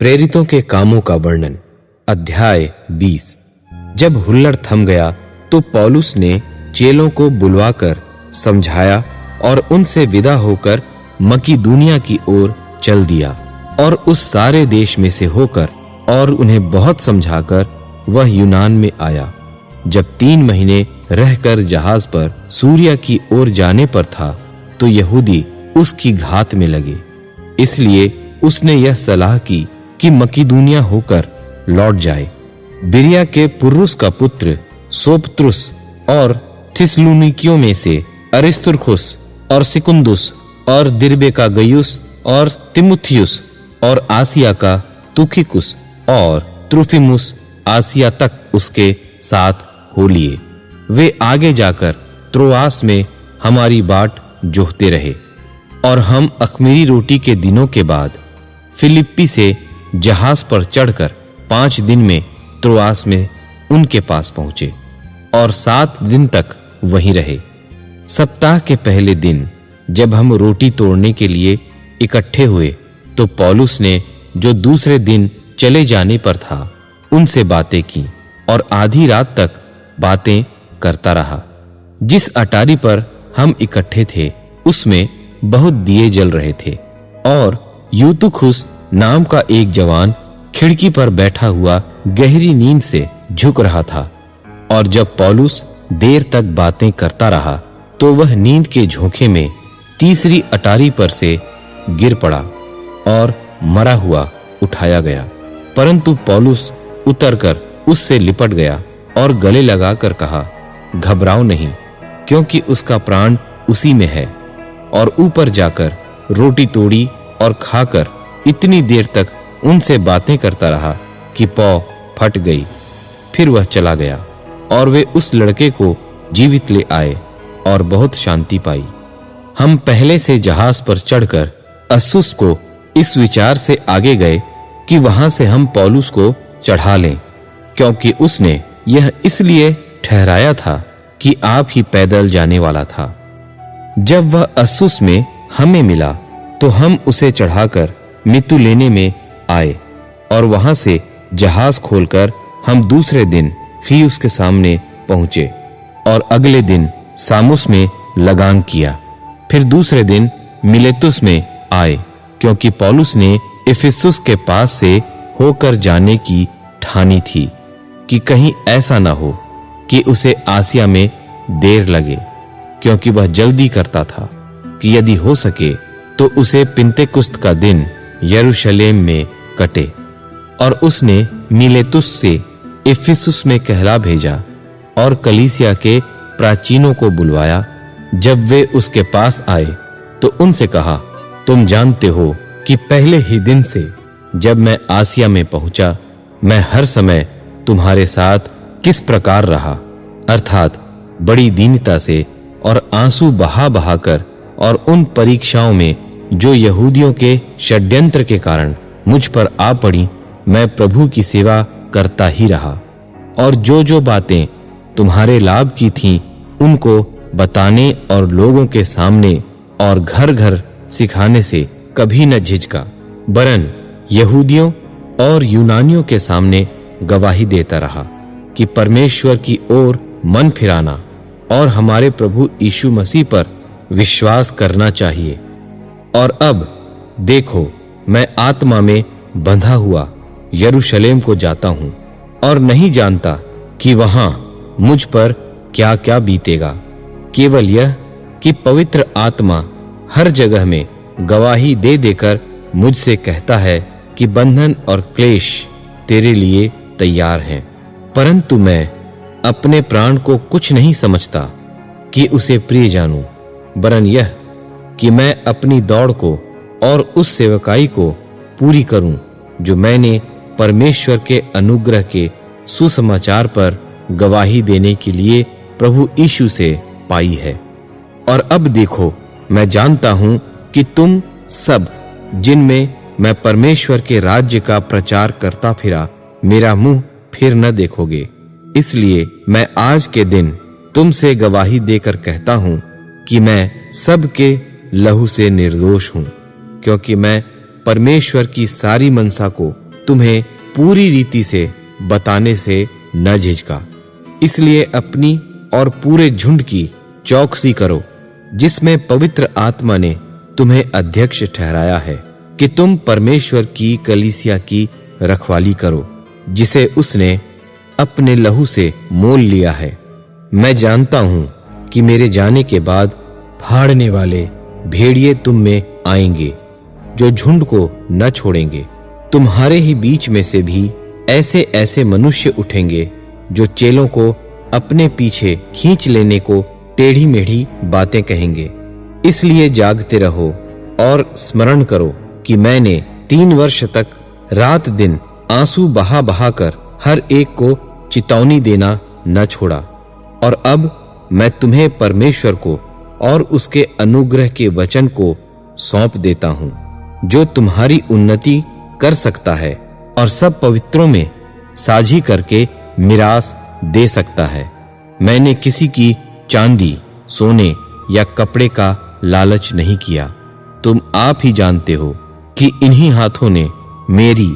प्रेरितों के कामों का वर्णन। अध्याय 20। जब हुल्लड़ थम गया तो पौलुस ने चेलों को बुलवाकर समझाया और उनसे विदा होकर मकीदुनिया की ओर चल दिया और उस सारे देश में से होकर और उन्हें बहुत समझाकर वह यूनान में आया। जब 3 महीने रहकर जहाज पर सूरिया की ओर जाने पर था तो यहूदी उसकी घात में लगे, इसलिए उसने यह सलाह की कि मकीदुनिया होकर लौट जाए। बिरिया के पुर्रुस का पुत्र सोपत्रुस और थिस्सलुनीकियों में से अरिस्तर्खुस और सिकुंदुस और दिर्बे का गयुस और तिमुथियुस और आसिया का तुखिकुस और त्रुफिमुस आसिया तक उसके साथ हो लिए। वे आगे जाकर त्रोआस में हमारी बाट जोहते रहे और हम अख़मीरी रोटी के दिनों के बाद फिलिप्पी से जहाज पर चढ़कर 5 दिन में त्रोआस में उनके पास पहुंचे और 7 दिन तक वहीं रहे। सप्ताह के पहले दिन जब हम रोटी तोड़ने के लिए इकट्ठे हुए तो पौलुस ने जो दूसरे दिन चले जाने पर था उनसे बातें की और आधी रात तक बातें करता रहा। जिस अटारी पर हम इकट्ठे थे उसमें बहुत दिए जल रहे थे और यूतुखुस नाम का एक जवान खिड़की पर बैठा हुआ गहरी नींद से झुक रहा था। और जब पौलुस देर तक बातें करता रहा तो वह नींद के झोंके में तीसरी अटारी पर से गिर पड़ा और मरा हुआ उठाया गया। परंतु पौलुस उतरकर उससे लिपट गया और गले लगाकर कहा, घबराओ नहीं, क्योंकि उसका प्राण उसी में है। और ऊपर जाकर रोटी तोड़ी और खाकर इतनी देर तक उनसे बातें करता रहा कि पौ फट गई। फिर वह चला गया और वे उस लड़के को जीवित ले आए और बहुत शांति पाई। हम पहले से जहाज पर चढ़कर अस्सुस को इस विचार से आगे गए कि वहां से हम पौलुस को चढ़ा लें, क्योंकि उसने यह इसलिए ठहराया था कि आप ही पैदल जाने वाला था। जब वह अस्सुस में हमें मिला तो हम उसे चढ़ाकर मितुलेने में आए और वहां से जहाज खोलकर हम दूसरे दिन खियुस के सामने पहुंचे और अगले दिन सामुस में लगान किया। फिर दूसरे दिन मिलेतुस में आए, क्योंकि पौलुस ने इफिसुस के पास से होकर जाने की ठानी थी कि कहीं ऐसा न हो कि उसे आसिया में देर लगे, क्योंकि वह जल्दी करता था कि यदि हो सके तो उसे पिन्तेकुस्त का दिन यरूशलेम में कटे। और उसने मिलेतुस से इफिसुस में कहला भेजा और कलीसिया के प्राचीनों को बुलवाया। जब वे उसके पास आए तो उनसे कहा, तुम जानते हो कि पहले ही दिन से जब मैं आसिया में पहुंचा मैं हर समय तुम्हारे साथ किस प्रकार रहा, अर्थात बड़ी दीनता से और आंसू बहा बहाकर और उन परीक्षाओं में जो यहूदियों के षड्यंत्र के कारण मुझ पर आ पड़ी, मैं प्रभु की सेवा करता ही रहा। और जो बातें तुम्हारे लाभ की थीं उनको बताने और लोगों के सामने और घर घर सिखाने से कभी न झिझका, वरन यहूदियों और यूनानियों के सामने गवाही देता रहा कि परमेश्वर की ओर मन फिराना और हमारे प्रभु यीशु मसीह पर विश्वास करना चाहिए। और अब देखो, मैं आत्मा में बंधा हुआ यरूशलेम को जाता हूं और नहीं जानता कि वहां मुझ पर क्या क्या बीतेगा। केवल यह कि पवित्र आत्मा हर जगह में गवाही दे देकर मुझसे कहता है कि बंधन और क्लेश तेरे लिए तैयार हैं। परंतु मैं अपने प्राण को कुछ नहीं समझता कि उसे प्रिय जानूं, वरन यह कि मैं अपनी दौड़ को और उस सेवकाई को पूरी करूं जो मैंने परमेश्वर के अनुग्रह के सुसमाचार पर गवाही देने के लिए प्रभु यीशु से पाई है। और अब देखो, मैं जानता हूं कि तुम सब जिनमें मैं परमेश्वर के राज्य का प्रचार करता फिरा मेरा मुंह फिर न देखोगे। इसलिए मैं आज के दिन तुमसे गवाही देकर कहता हूं कि मैं सबके लहू से निर्दोष हूं, क्योंकि मैं परमेश्वर की सारी मनसा को तुम्हें पूरी रीति से बताने से न झिझका। इसलिए अपनी और पूरे झुंड की चौकसी करो, जिसमें पवित्र आत्मा ने तुम्हें अध्यक्ष ठहराया है कि तुम परमेश्वर की कलीसिया की रखवाली करो, जिसे उसने अपने लहू से मोल लिया है। मैं जानता हूं कि मेरे जाने के बाद फाड़ने वाले भेड़िए तुम में आएंगे, जो झुंड को न छोड़ेंगे। तुम्हारे ही बीच में से भी ऐसे ऐसे मनुष्य उठेंगे जो चेलों को अपने पीछे खींच लेने को टेढ़ी मेढ़ी बातें कहेंगे। इसलिए जागते रहो और स्मरण करो कि मैंने 3 वर्ष तक रात दिन आंसू बहा बहा कर हर एक को चितौनी देना न छोड़ा। और अब मैं तुम्हें परमेश्वर को और उसके अनुग्रह के वचन को सौंप देता हूं, जो तुम्हारी उन्नति कर सकता है और सब पवित्रों में साझी करके मिरास दे सकता है। मैंने किसी की चांदी, सोने या कपड़े का लालच नहीं किया। तुम आप ही जानते हो कि इन्हीं हाथों ने मेरी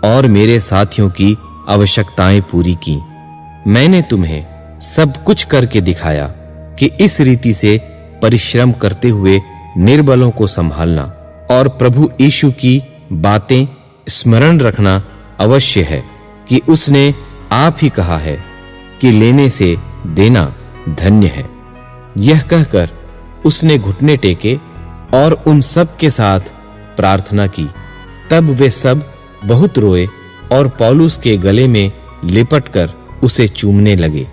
और मेरे साथियों की आवश्यकताएं पूरी की। मैंने तुम्हें सब कुछ करके दिखाया कि इस रीति से परिश्रम करते हुए निर्बलों को संभालना और प्रभु यीशु की बातें स्मरण रखना अवश्य है कि उसने आप ही कहा है कि लेने से देना धन्य है। यह कहकर उसने घुटने टेके और उन सब के साथ प्रार्थना की। तब वे सब बहुत रोए और पौलुस के गले में लिपटकर उसे चूमने लगे।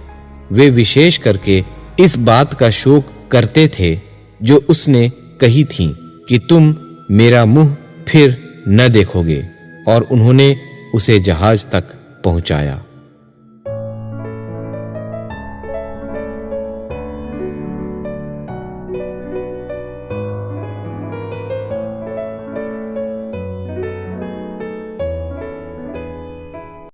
वे विशेष करके इस बात का शोक करते थे जो उसने कही थी कि तुम मेरा मुंह फिर न देखोगे, और उन्होंने उसे जहाज तक पहुंचाया।